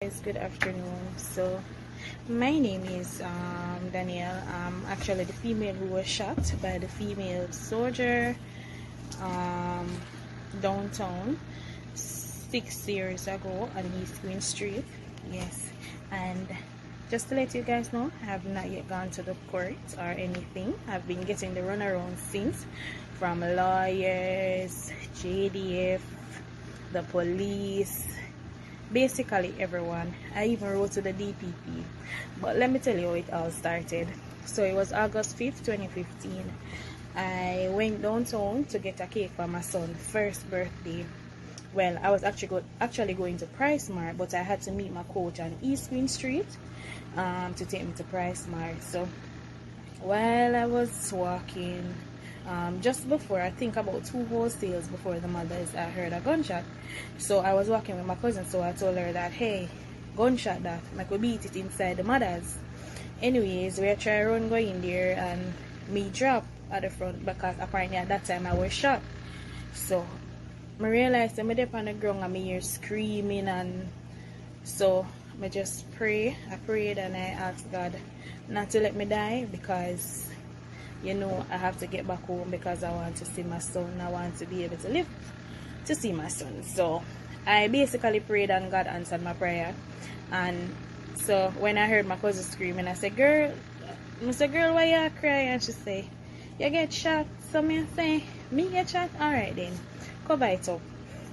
Yes, good afternoon. So my name is Danielle. I'm actually the female who was shot by the female soldier um, downtown 6 years ago on East Green Street. Yes, and just to let you guys know, I have not yet gone to the court or anything. I've been getting the runaround since from lawyers, JDF, the police, basically everyone. I even wrote to the DPP. But let me tell you how it all started. So it was August 5th, 2015. I went downtown to get a cake for my son's first birthday. Well, I was actually going to Price Mart, but I had to meet my coach on East Green Street to take me to Price Mart. So while I was walking, just before, I think about 2 wholesales before the mothers, I heard a gunshot. So I was walking with my cousin, so I told her that, hey, gunshot that, I could beat it inside the mothers. Anyways, we try run go in there and me drop at the front because apparently at that time I was shot. So I realized I'm up on the ground and I hear screaming, and so I just pray. I prayed and I asked God not to let me die, because you know I have to get back home because I want to see my son. I want to be able to live to see my son. So I basically prayed and God answered my prayer. And so when I heard my cousin screaming, I said, girl, why you cry? And she say, you get shot. So me say, me get shot? Alright then, cover it up.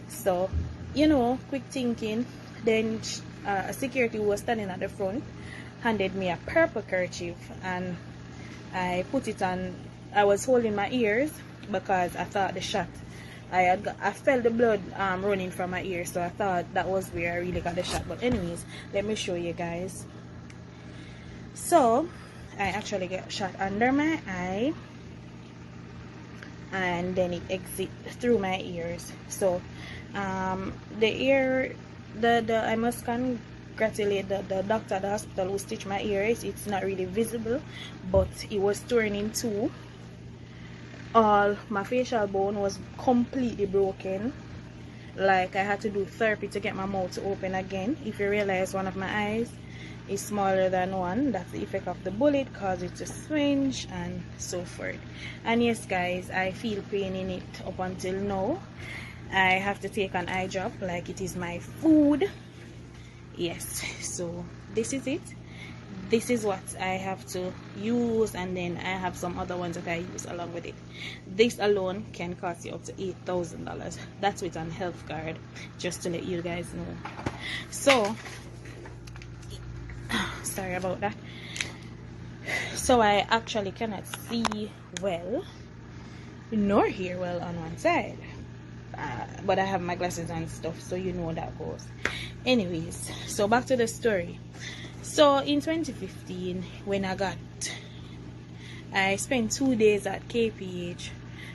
So, you know, quick thinking. Then a security who was standing at the front handed me a purple kerchief, and I put it on. I was holding my ears because I thought the shot, I felt the blood running from my ears, so I thought that was where I really got the shot. But anyways, let me show you guys. So I actually get shot under my eye, and then it exit through my ears. So the ear, I must congratulate the doctor at the hospital who stitched my ears. It's not really visible, but it was torn in two. All my facial bone was completely broken. Like I had to do therapy to get my mouth to open again. If you realize one of my eyes is smaller than one, that's the effect of the bullet, caused it to swinge and so forth. And yes guys, I feel pain in it up until now. I have to take an eye drop like it is my food. Yes, so this is it. This is what I have to use, and then I have some other ones that I use along with it. This alone can cost you up to $8,000. That's with an health card, just to let you guys know. So sorry about that. So I actually cannot see well nor hear well on one side, but I have my glasses and stuff, so you know that goes. Anyways, so back to the story. So in 2015, when I spent 2 days at KPH.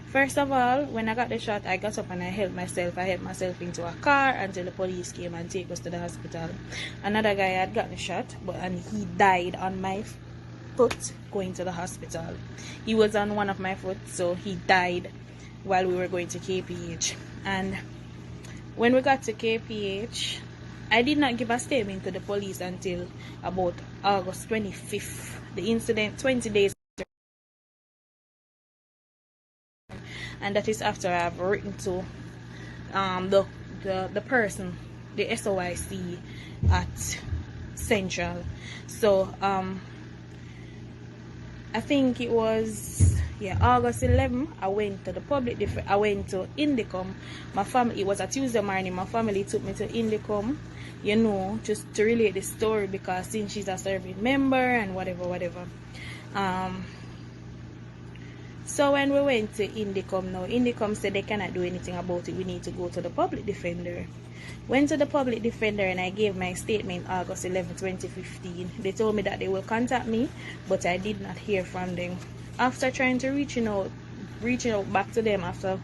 First of all, when I got the shot, I got up and I helped myself. I helped myself into a car until the police came and take us to the hospital. Another guy had gotten shot, and he died on my foot going to the hospital. He was on one of my foot, so he died while we were going to KPH. And when we got to KPH, I did not give a statement to the police until about August 25th. The incident, 20 days after. And that is after I've written to the person, the SOIC at Central. So I think it was August 11th. I went to I went to Indicom. My family, it was a Tuesday morning. My family took me to Indicom, you know, just to relate the story, because since she's a serving member and whatever. So when we went to Indicom, now Indicom said they cannot do anything about it. We need to go to the public defender. Went to the public defender and I gave my statement August 11, 2015. They told me that they will contact me, but I did not hear from them. After trying to reaching out back to them after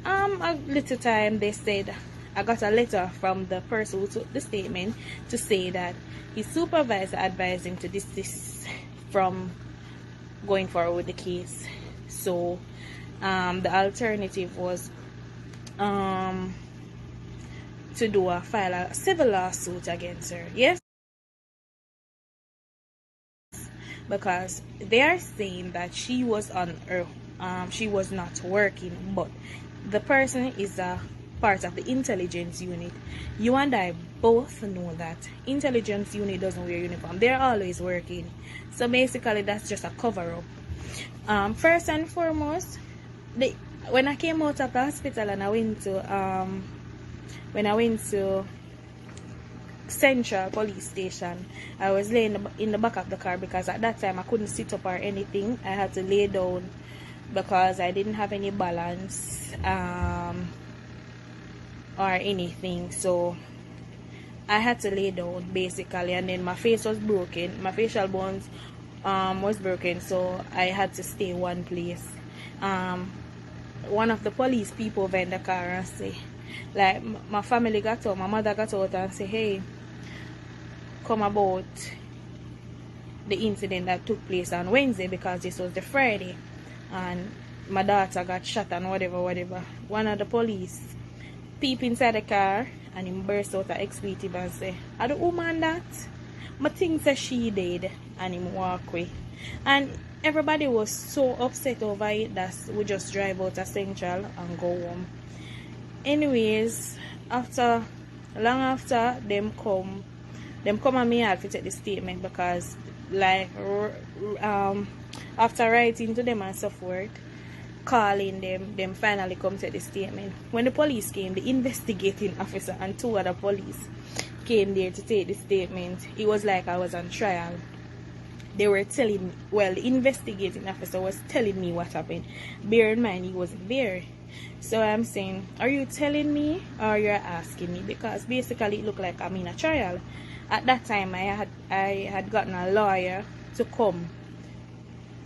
a little time, they said I got a letter from the person who took the statement to say that his supervisor advised him to desist from going forward with the case. So the alternative was to file a civil lawsuit against her. Yes, because they are saying that she was on her she was not working, but the person is a part of the intelligence unit. You and I both know that intelligence unit doesn't wear uniform. They're always working. So basically that's just a cover up. First and foremost, when I came out of the hospital and I went to Central Police Station, I was laying in the back of the car because at that time I couldn't sit up or anything. I had to lay down because I didn't have any balance or anything, so I had to lay down basically, and then my face was broken, my facial bones was broken, so I had to stay one place. One of the police people went in the car and say, like, my family got out, my mother got out and say, hey, come about the incident that took place on Wednesday, because this was the Friday and my daughter got shot and whatever. One of the police peep inside the car and him burst out an expletive and say, are the woman that? My thing says she did, and him walk away. And everybody was so upset over it that we just drive out of Central and go home. Anyways, long after them come and me had to take the statement, because like after writing to them and so forth, calling them finally come take the statement. When the police came, the investigating officer and two other police came there to take the statement, it was like I was on trial. They were telling me, well, the investigating officer was telling me what happened. Bear in mind, he wasn't there. So I'm saying, are you telling me or you're asking me? Because basically it looked like I'm in a trial. At that time, I had gotten a lawyer to come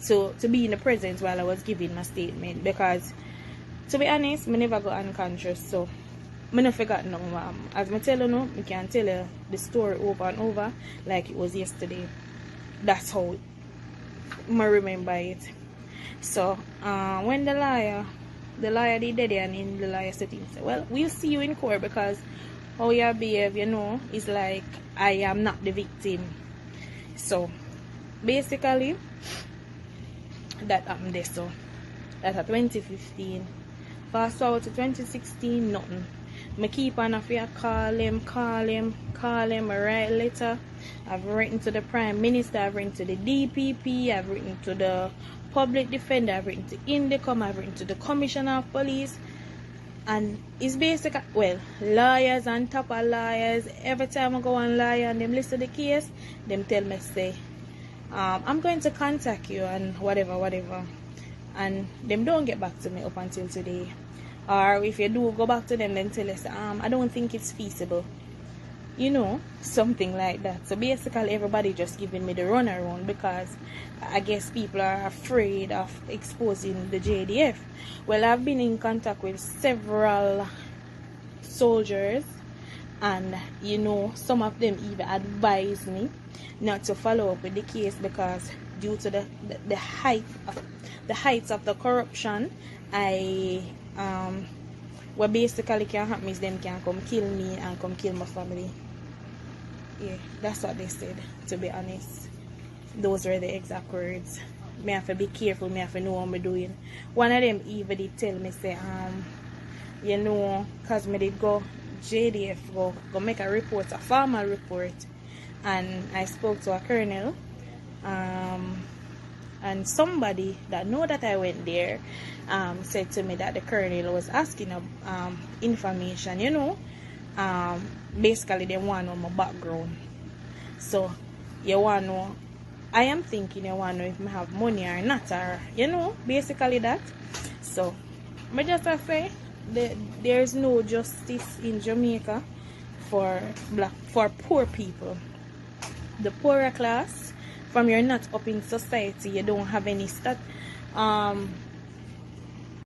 to be in the presence while I was giving my statement, because to be honest, I never got unconscious, so I never forgot no. As I tell you now, I can tell you the story over and over like it was yesterday. That's how I remember it. So when the lawyer did that, and in the lawyer said, well, we'll see you in court, because how you behave, you know, is like I am not the victim. So basically that happened there. So that's at 2015. Fast forward to 2016, nothing. I keep on after call him, I write letter. I've written to the Prime Minister, I've written to the DPP, I've written to the Public Defender, I've written to Indicom, I've written to the Commissioner of Police. And it's basically, well, lawyers and top of lawyers, every time I go on lawyer and them list the case, them tell me, say, I'm going to contact you and whatever. And them don't get back to me up until today. Or if you do go back to them, then tell us, I don't think it's feasible. You know, something like that. So basically everybody just giving me the runaround, because I guess people are afraid of exposing the JDF. Well, I've been in contact with several soldiers, and you know, some of them even advise me not to follow up with the case, because due to the heights of the corruption, what basically can happen is them can come kill me and come kill my family. Yeah, that's what they said, to be honest. Those were the exact words. Me have to be careful, me have to know what I'm doing. One of them even did tell me, say, you know, cause me did go JDF, go make a report, a formal report, and I spoke to a colonel, and somebody that know that I went there said to me that the colonel was asking information, you know. Basically they want to know my background. So you want to know, I am thinking you want to know if I have money or not, or you know, basically that. So I just say there's no justice in Jamaica for poor people. The poorer class, from you're not up in society, you don't have any